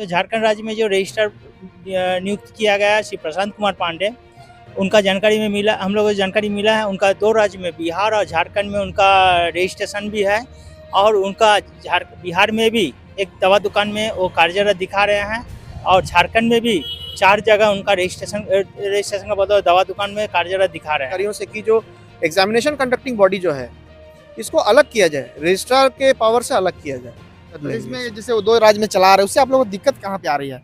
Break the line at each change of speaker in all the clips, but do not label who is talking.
जो झारखंड राज्य में जो रजिस्ट्रार नियुक्त किया गया है श्री प्रशांत कुमार पांडे, उनका जानकारी में मिला, हम लोगों को जानकारी मिला है उनका 2 राज्य में बिहार और झारखंड में उनका रजिस्ट्रेशन भी है और उनका बिहार में भी एक दवा दुकान में वो कार्यरत दिखा रहे हैं और झारखंड में भी 4 जगह उनका रजिस्ट्रेशन का बदौलत दवा दुकान में कार्यरत दिखा रहे हैं।
अधिकारियों से कि जो एग्जामिनेशन कंडक्टिंग बॉडी जो है इसको अलग किया जाए, रजिस्ट्रार के पावर से अलग किया जाए। तो इसमें जैसे वो 2 राज्य में चला रहे हैं उससे आप लोगों को दिक्कत कहाँ पे आ रही है?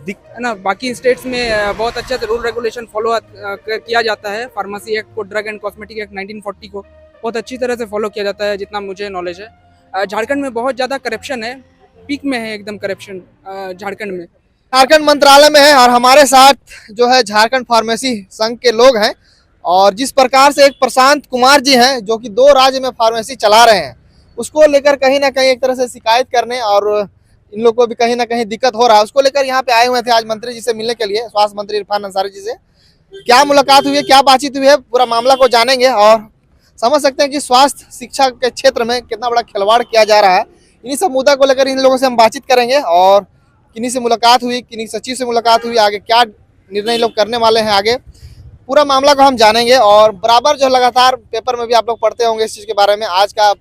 है ना, बाकी स्टेट्स में बहुत अच्छे से रूल रेगुलेशन फॉलो किया जाता है। फार्मेसी एक्ट को, ड्रग एंड कॉस्मेटिक एक्ट 1940 को बहुत अच्छी तरह से फॉलो किया जाता है, जितना मुझे नॉलेज है। झारखंड में बहुत ज़्यादा करप्शन है, पीक में है एकदम करप्शन झारखंड में।
झारखंड मंत्रालय में है और हमारे साथ जो है झारखंड फार्मेसी संघ के लोग हैं और जिस प्रकार से एक प्रशांत कुमार जी हैं जो कि 2 राज्य में फार्मेसी चला रहे हैं, उसको लेकर कहीं ना कहीं एक तरह से शिकायत करने और इन लोगों को भी कहीं ना कहीं दिक्कत हो रहा है, उसको लेकर यहाँ पे आए हुए थे आज मंत्री जी से मिलने के लिए, स्वास्थ्य मंत्री इरफान अंसारी जी से। क्या मुलाकात हुई है, क्या बातचीत हुई है, पूरा मामला को जानेंगे और समझ सकते हैं कि स्वास्थ्य शिक्षा के क्षेत्र में कितना बड़ा खिलवाड़ किया जा रहा है। इन्हीं सब मुद्दा को लेकर इन लोगों से हम बातचीत करेंगे और किन्हीं से मुलाकात हुई, किन्हीं सचिव से मुलाकात हुई, आगे क्या निर्णय लोग करने वाले हैं, आगे पूरा मामला को हम जानेंगे। और बराबर जो लगातार पेपर में भी आप लोग पढ़ते होंगे इस चीज़ के बारे में, आज का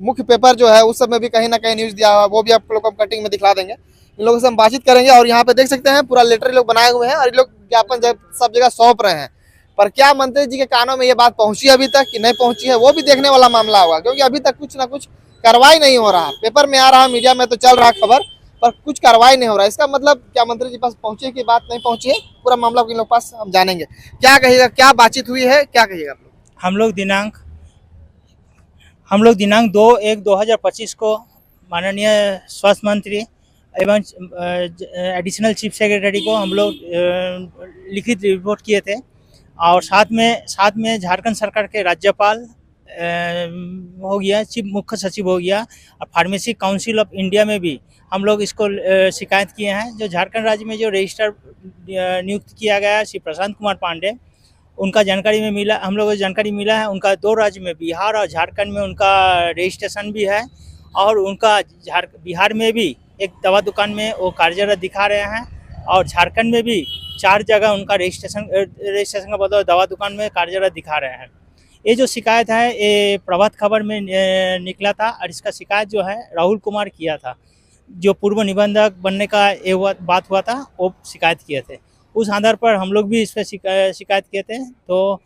मुख्य पेपर जो है उस सब में भी कहीं ना कहीं न्यूज़ दिया हुआ है, वो भी आप लोग को कटिंग में दिखला देंगे। इन लोगों से हम बातचीत करेंगे और यहाँ पे देख सकते हैं पूरा लेटर लोग बनाए हुए हैं और ये लोग ज्ञापन सब जगह सौंप रहे हैं। पर क्या मंत्री जी के कानों में ये बात पहुंची अभी तक कि नहीं पहुंची है, वो भी देखने वाला मामला होगा, क्योंकि अभी तक कुछ ना कुछ कार्रवाई नहीं हो रहा। पेपर में आ रहा, मीडिया में तो चल रहा खबर, पर कुछ कार्रवाई नहीं हो रहा। इसका मतलब क्या मंत्री जी पास पहुंचे की बात नहीं पहुंची है, पूरा मामला इन लोग पास हम जानेंगे। क्या कहिएगा, क्या बातचीत हुई है, क्या कहिएगा आप लोग?
हम लोग दिनांक 2/1/2025 को माननीय स्वास्थ्य मंत्री एवं एडिशनल चीफ सेक्रेटरी को हम लोग लिखित रिपोर्ट किए थे और साथ में झारखंड सरकार के राज्यपाल हो गया, चीफ मुख्य सचिव हो गया और फार्मेसी काउंसिल ऑफ इंडिया में भी हम लोग इसको शिकायत किए हैं। जो झारखंड राज्य में जो रजिस्ट्रार नियुक्त किया गया है श्री प्रशांत कुमार पांडे, उनका जानकारी में मिला, हम लोगों को जानकारी मिला है उनका 2 राज्य में बिहार और झारखंड में उनका रजिस्ट्रेशन भी है और उनका बिहार में भी एक दवा दुकान में वो कार्यरत दिखा रहे हैं और झारखंड में भी 4 जगह उनका रजिस्ट्रेशन का बदौलत दवा दुकान में कार्यरत दिखा रहे हैं। ये जो शिकायत है ये प्रभात खबर में निकला था और इसका शिकायत जो है राहुल कुमार किया था, जो पूर्व निबंधक बनने का ये बात हुआ था, वो शिकायत किए थे। उस आधार पर हम लोग भी इस पर शिकायत किए थे। तो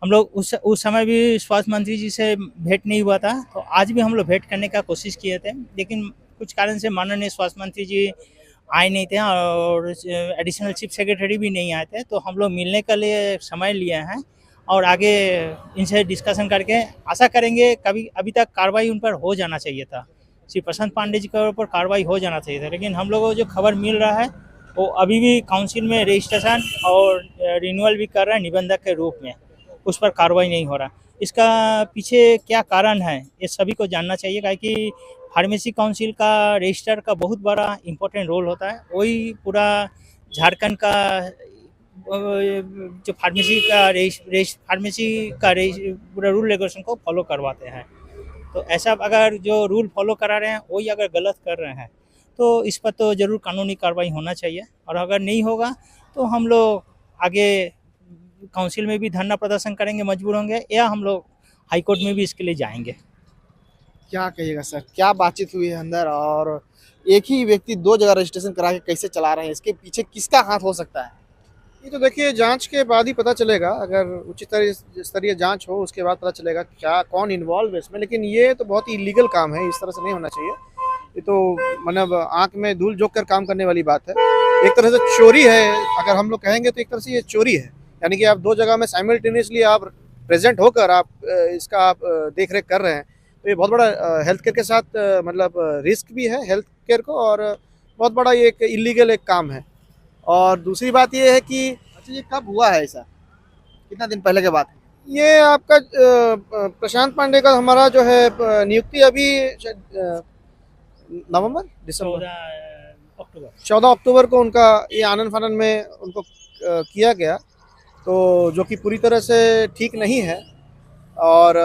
हम लोग उस समय भी स्वास्थ्य मंत्री जी से भेंट नहीं हुआ था, तो आज भी हम लोग भेंट करने का कोशिश किए थे, लेकिन कुछ कारण से माननीय स्वास्थ्य मंत्री जी आए नहीं थे और एडिशनल चीफ सेक्रेटरी भी नहीं आए थे। तो हम लोग मिलने के लिए समय लिए हैं और आगे इनसे डिस्कशन करके आशा करेंगे कभी अभी तक कार्रवाई उन पर हो जाना चाहिए था, श्री प्रशांत पांडे जी के ऊपर कार्रवाई हो जाना चाहिए था, लेकिन हम लोगों को जो खबर मिल रहा है वो अभी भी काउंसिल में रजिस्ट्रेशन और रिन्यूअल भी कर रहे हैं निबंधक के रूप में, उस पर कार्रवाई नहीं हो रहा। इसका पीछे क्या कारण है ये सभी को जानना चाहिए, क्योंकि फार्मेसी काउंसिल का रजिस्टर का बहुत बड़ा इम्पोर्टेंट रोल होता है, वही पूरा झारखंड का जो फार्मेसी का पूरा रूल रेगुलेशन को फॉलो करवाते हैं। तो ऐसा अगर जो रूल फॉलो करा रहे हैं वही अगर गलत कर रहे हैं तो इस पर तो ज़रूर कानूनी कार्रवाई होना चाहिए, और अगर नहीं होगा तो हम लोग आगे काउंसिल में भी धरना प्रदर्शन करेंगे, मजबूर होंगे, या हम लोग हाई कोर्ट में भी इसके लिए जाएंगे।
क्या कहिएगा सर, क्या बातचीत हुई है अंदर, और एक ही व्यक्ति 2 जगह रजिस्ट्रेशन करा के कैसे चला रहे हैं, इसके पीछे किसका हाथ हो सकता है?
ये तो देखिए जांच के बाद ही पता चलेगा, अगर उचित स्तरीय जांच हो उसके बाद पता चलेगा क्या कौन इन्वॉल्व है इसमें। लेकिन ये तो बहुत ही इलीगल काम है, इस तरह से नहीं होना चाहिए। ये तो मतलब आंख में धूल झोंक कर काम करने वाली बात है, एक तरह से चोरी है। अगर हम लोग कहेंगे तो एक तरह से ये चोरी है, यानी कि आप 2 जगह में साइमल्टेनियसली आप प्रेजेंट होकर आप इसका आप देख रेख कर रहे हैं, तो ये बहुत बड़ा हेल्थ केयर के साथ मतलब रिस्क भी है हेल्थ केयर को, और बहुत बड़ा ये एक इलीगल एक काम है। और दूसरी बात ये है कि
अच्छा, ये कब हुआ है ऐसा, कितना दिन पहले की बात है?
ये आपका प्रशांत पांडे का हमारा जो है नियुक्ति अभी नवंबर दिसंबर 14 अक्टूबर को उनका ये आनन फानन में उनको किया गया, तो जो कि पूरी तरह से ठीक नहीं है। और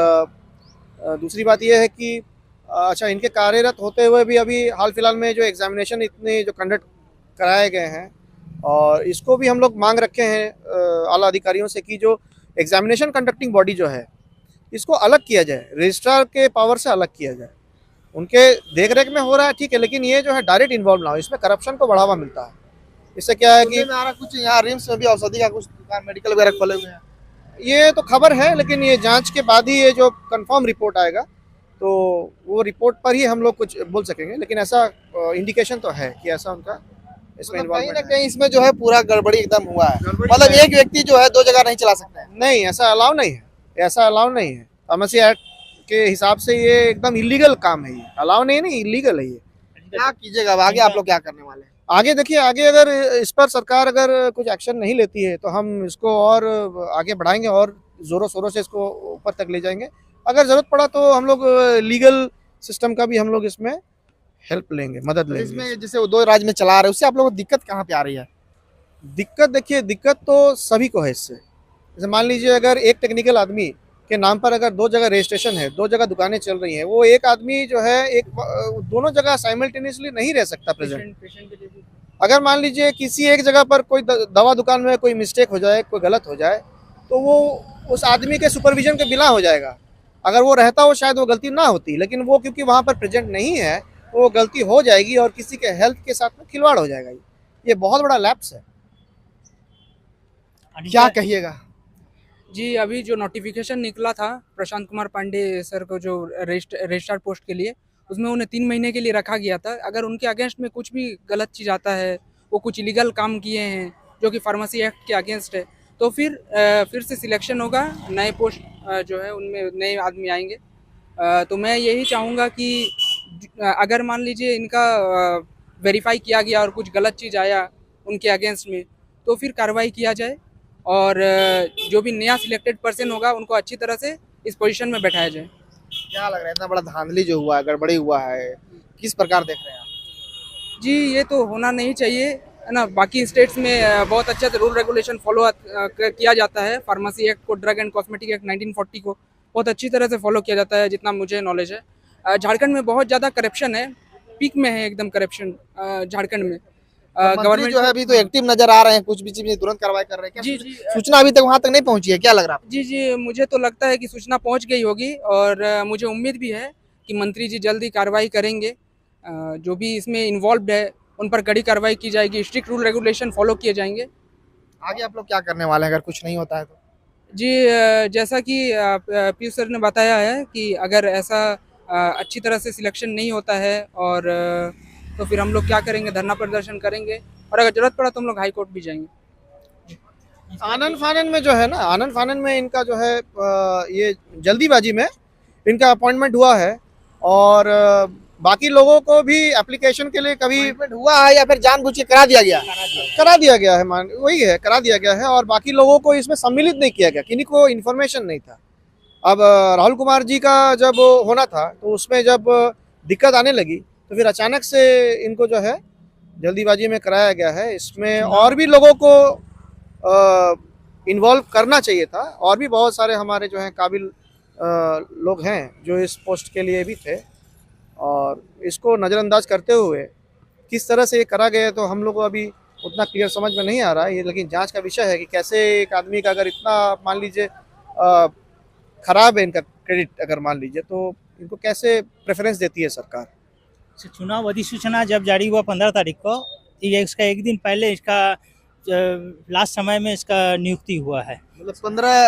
दूसरी बात यह है कि अच्छा, इनके कार्यरत होते हुए भी अभी हाल फिलहाल में जो एग्जामिनेशन इतने जो कंडक्ट कराए गए हैं, और इसको भी हम लोग मांग रखे हैं आला अधिकारियों से कि जो एग्जामिनेशन कंडक्टिंग बॉडी जो है इसको अलग किया जाए, रजिस्ट्रार के पावर से अलग किया जाए। उनके देख रेख में हो रहा है ठीक है, लेकिन ये जो है डायरेक्ट इन्वॉल्व ना हो, इसमें करप्शन को बढ़ावा मिलता है। इससे क्या है कि
कुछ यहाँ रिम्स में भी औषधि का कुछ दुकान मेडिकल वगैरह खोले हुए हैं।
ये तो खबर है, लेकिन ये जांच के बाद ही ये जो कंफर्म रिपोर्ट आएगा तो वो रिपोर्ट पर ही हम लोग कुछ बोल सकेंगे, लेकिन ऐसा इंडिकेशन तो है कि ऐसा उनका इसमें
मतलब कहीं ना
इन्वॉल्वमेंट
कहीं इसमें जो है पूरा गड़बड़ी एकदम हुआ है।
गड़बड़ी
मतलब
है।
एक व्यक्ति जो है 2 जगह नहीं चला सकता है।
नहीं, ऐसा अलाउ नहीं है, ऐसा अलाउ नहीं है। फार्मेसी एक्ट के हिसाब से ये एकदम इलीगल काम है, ये अलाउ नहीं, इलीगल है ये।
क्या कीजिएगा अब आगे, आप लोग क्या करने वाले हैं?
आगे देखिए, आगे अगर इस पर सरकार अगर कुछ एक्शन नहीं लेती है तो हम इसको और आगे बढ़ाएंगे और जोरों शोरों से इसको ऊपर तक ले जाएंगे। अगर जरूरत पड़ा तो हम लोग लीगल सिस्टम का भी हम लोग इसमें हेल्प लेंगे, मदद
तो
लेंगे।
इसमें जैसे वो 2 राज्य में चला रहे हैं, उससे आप लोगों को दिक्कत कहाँ पे आ रही है?
दिक्कत देखिए, दिक्कत तो सभी को है इससे। जैसे मान लीजिए अगर एक टेक्निकल आदमी के नाम पर अगर 2 जगह रजिस्ट्रेशन है, 2 जगह दुकानें चल रही हैं, वो एक आदमी जो है दोनों जगह साइमल्टेनियसली नहीं रह सकता प्रेजेंट। अगर मान लीजिए किसी एक जगह पर कोई दवा दुकान में कोई मिस्टेक हो जाए, कोई गलत हो जाए, तो वो उस आदमी के सुपरविजन के बिना हो जाएगा। अगर वो रहता हो शायद वो गलती ना होती, लेकिन वो क्योंकि वहाँ पर प्रेजेंट नहीं है तो वो गलती हो जाएगी और किसी के हेल्थ के साथ में खिलवाड़ हो जाएगा। ये बहुत बड़ा लैप्स है।
क्या कहिएगा?
जी, अभी जो नोटिफिकेशन निकला था प्रशांत कुमार पांडे सर को जो रजिस्ट्रार पोस्ट के लिए, उसमें उन्हें 3 महीने के लिए रखा गया था। अगर उनके अगेंस्ट में कुछ भी गलत चीज़ आता है, वो कुछ इलीगल काम किए हैं जो कि फार्मेसी एक्ट के अगेंस्ट है, तो फिर से सिलेक्शन होगा, नए पोस्ट जो है उनमें नए आदमी आएंगे। तो मैं यही चाहूँगा कि अगर मान लीजिए इनका वेरीफाई किया गया और कुछ गलत चीज़ आया उनके अगेंस्ट में, तो फिर कार्रवाई किया जाए और जो भी नया सिलेक्टेड पर्सन होगा उनको अच्छी तरह से इस पोजीशन में बैठाया जाए।
क्या लग रहा है इतना बड़ा धांधली जो हुआ है, गड़बड़ी हुआ है, किस प्रकार देख रहे हैं आप?
जी, ये तो होना नहीं चाहिए, है ना। बाकी स्टेट्स में बहुत अच्छे से रूल रेगुलेशन फॉलो किया जाता है। फार्मेसी एक्ट को, ड्रग एंड कॉस्मेटिक एक्ट 1940 को बहुत अच्छी तरह से फॉलो किया जाता है, जितना मुझे नॉलेज है। झारखंड में बहुत ज़्यादा करप्शन है, पीक में है एकदम करप्शन झारखंड में।
गवर्नमेंट जो है अभी तो एक्टिव नजर आ रहे हैं, कुछ भी चीज में तुरंत कार्रवाई कर रहे हैं। क्या
जी, जी।
सूचना अभी तक वहां तक नहीं पहुंची है, क्या लग रहा है आपको?
जी, मुझे तो लगता है कि सूचना पहुंच गई होगी और मुझे उम्मीद भी है कि मंत्री जी जल्दी कार्रवाई करेंगे। जो भी इसमें इन्वॉल्व है उन पर कड़ी कार्रवाई की जाएगी, स्ट्रिक्ट रूल रेगुलेशन फॉलो किए जाएंगे।
आगे आप लोग क्या करने वाले हैं अगर कुछ नहीं होता है तो?
जी, जैसा कि पीयूष सर ने बताया है कि अगर ऐसा अच्छी तरह से सिलेक्शन नहीं होता है और तो फिर हम लोग क्या करेंगे, धरना प्रदर्शन करेंगे और अगर जरूरत पड़ा तो हम लोग हाई कोर्ट भी जाएंगे।
आनंद फानन में जो है ना, आनंद फानन में इनका जो है ये जल्दीबाजी में इनका अपॉइंटमेंट हुआ है और बाकी लोगों को भी एप्लीकेशन के लिए कभी
अपॉइंटमेंट हुआ है या फिर जानबूझ के करा दिया गया?
करा दिया गया है, मान वही है, करा दिया गया है और बाकी लोगों को इसमें सम्मिलित नहीं किया गया, किन्हीं को इन्फॉर्मेशन नहीं था। अब राहुल कुमार जी का जब होना था तो उसमें जब दिक्कत आने लगी तो फिर अचानक से इनको जो है जल्दीबाजी में कराया गया है। इसमें और भी लोगों को इन्वॉल्व करना चाहिए था, और भी बहुत सारे हमारे जो हैं काबिल लोग हैं जो इस पोस्ट के लिए भी थे, और इसको नज़रअंदाज करते हुए किस तरह से ये करा गया तो हम लोग को अभी उतना क्लियर समझ में नहीं आ रहा है ये, लेकिन जांच का विषय है कि कैसे एक आदमी का अगर इतना मान लीजिए खराब है इनका क्रेडिट, अगर मान लीजिए तो इनको कैसे प्रेफरेंस देती है सरकार।
चुनाव अधिसूचना जब जारी हुआ 15 तारीख को, ये इसका एक दिन पहले इसका लास्ट समय में इसका नियुक्ति हुआ है,
मतलब 15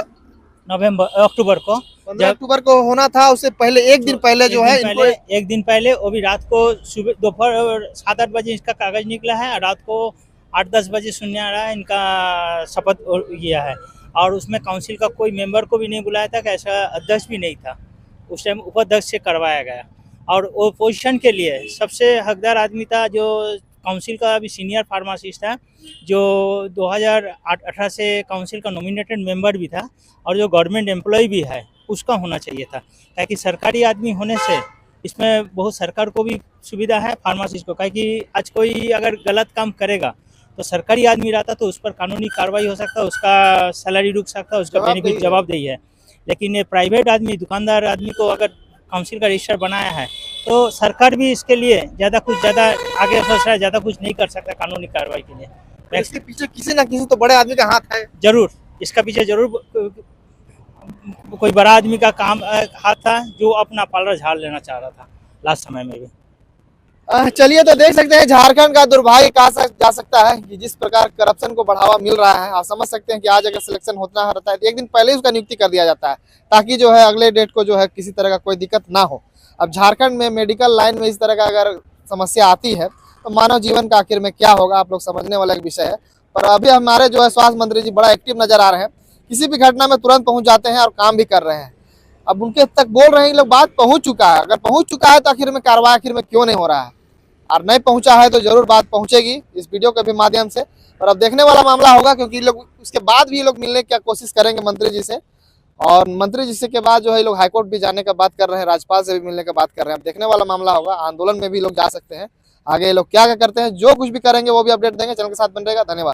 अक्टूबर को।
15 अक्टूबर को होना था, उससे पहले एक दिन पहले जो है इनको
एक दिन पहले, वो भी रात को, सुबह दोपहर 7-8 बजे इसका कागज निकला है और रात को 8-10 बजे सुनने आ रहा है इनका शपथ किया है। और उसमें काउंसिल का कोई मेंबर को भी नहीं बुलाया था, कि ऐसा अध्यक्ष भी नहीं था उस टाइम, उपाध्यक्ष से करवाया गया। और वो पोजीशन के लिए सबसे हकदार आदमी था जो काउंसिल का अभी सीनियर फार्मासिस्ट था, जो 2018 से काउंसिल का नॉमिनेटेड मेंबर भी था और जो गवर्नमेंट एम्प्लॉय भी है, उसका होना चाहिए था। ताकि सरकारी आदमी होने से इसमें बहुत सरकार को भी सुविधा है, फार्मासिस्ट को। कि आज कोई अगर गलत काम करेगा तो सरकारी आदमी रहता तो उस पर कानूनी कार्रवाई हो सकता, उसका सैलरी रुक सकता, उसका बेनिफिट जवाबदेही है। लेकिन ये प्राइवेट आदमी, दुकानदार आदमी को अगर काउंसिल का रजिस्टर बनाया है तो सरकार भी इसके लिए ज़्यादा आगे सोच रहा है, ज़्यादा कुछ नहीं कर सकता कानूनी कार्रवाई के लिए।
इसके पीछे किसी ना किसी तो बड़े आदमी का हाथ है।
जरूर इसका पीछे जरूर कोई बड़ा आदमी का काम हाथ था, जो अपना पालर झाड़ लेना चाह रहा था लास्ट समय में भी।
चलिए, तो देख सकते हैं झारखंड का दुर्भाग्य कहा जा सकता है कि जिस प्रकार करप्शन को बढ़ावा मिल रहा है। आप समझ सकते हैं कि आज अगर सिलेक्शन होता रहता है तो एक दिन पहले ही उसका नियुक्ति कर दिया जाता है, ताकि जो है अगले डेट को जो है किसी तरह का कोई दिक्कत ना हो। अब झारखंड में मेडिकल लाइन में इस तरह का अगर समस्या आती है तो मानव जीवन का आखिर में क्या होगा, आप लोग समझने वाला एक विषय है। पर अभी हमारे जो है स्वास्थ्य मंत्री जी बड़ा एक्टिव नजर आ रहे हैं, किसी भी घटना में तुरंत पहुंच जाते हैं और काम भी कर रहे हैं। अब उनके तक बोल रहे हैं लोग, बात पहुंच चुका है, अगर पहुंच चुका है तो आखिर में कार्रवाई आखिर में क्यों नहीं हो रहा है, और नहीं पहुंचा है तो जरूर बात पहुंचेगी इस वीडियो के भी माध्यम से। और अब देखने वाला मामला होगा, क्योंकि लोग उसके बाद भी ये लोग मिलने की कोशिश करेंगे मंत्री जी से, और मंत्री जी से के बाद जो है लोग हाईकोर्ट भी जाने का बात कर रहे हैं, राज्यपाल से भी मिलने का बात कर रहे हैं। अब देखने वाला मामला होगा, आंदोलन में भी लोग जा सकते हैं। आगे ये लोग क्या करते हैं, जो कुछ भी करेंगे वो भी अपडेट देंगे। चैनल के साथ बन रहेगा। धन्यवाद।